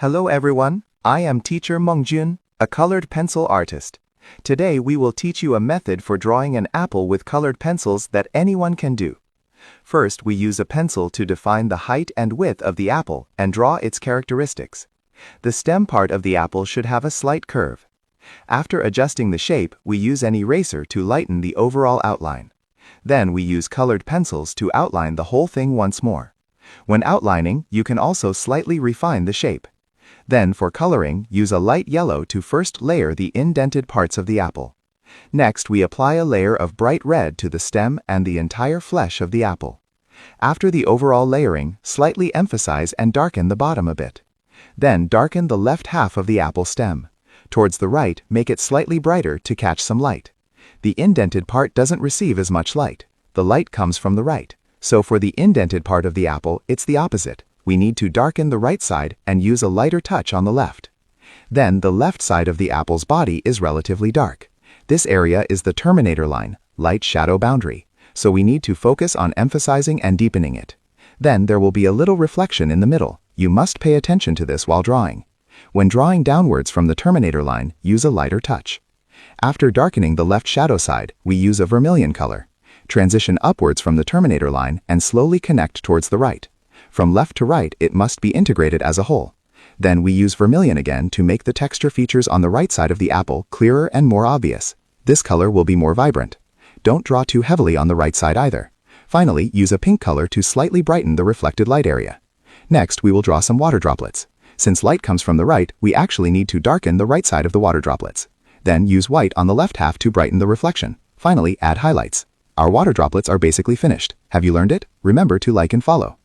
Hello everyone, I am teacher Mongjun, a colored pencil artist. Today we will teach you a method for drawing an apple with colored pencils that anyone can do. First, we use a pencil to define the height and width of the apple and draw its characteristics. The stem part of the apple should have a slight curve. After adjusting the shape, we use an eraser to lighten the overall outline. Then we use colored pencils to outline the whole thing once more. When outlining, you can also slightly refine the shape. Then, for coloring, use a light yellow to first layer the indented parts of the apple. Next, we apply a layer of bright red to the stem and the entire flesh of the apple. After the overall layering, slightly emphasize and darken the bottom a bit. Then, darken the left half of the apple stem. Towards the right, make it slightly brighter to catch some light. The indented part doesn't receive as much light. The light comes from the right. So for the indented part of the apple, it's the opposite. We need to darken the right side and use a lighter touch on the left. Then the left side of the apple's body is relatively dark. This area is the terminator line, light shadow boundary, so we need to focus on emphasizing and deepening it. Then there will be a little reflection in the middle. You must pay attention to this while drawing. When drawing downwards from the terminator line, use a lighter touch. After darkening the left shadow side, we use a vermilion color. Transition upwards from the terminator line and slowly connect towards the right. From left to right, it must be integrated as a whole. Then we use vermilion again to make the texture features on the right side of the apple clearer and more obvious. This color will be more vibrant. Don't draw too heavily on the right side either. Finally, use a pink color to slightly brighten the reflected light area. Next, we will draw some water droplets. Since light comes from the right, we actually need to darken the right side of the water droplets. Then use white on the left half to brighten the reflection. Finally, add highlights. Our water droplets are basically finished. Have you learned it? Remember to like and follow.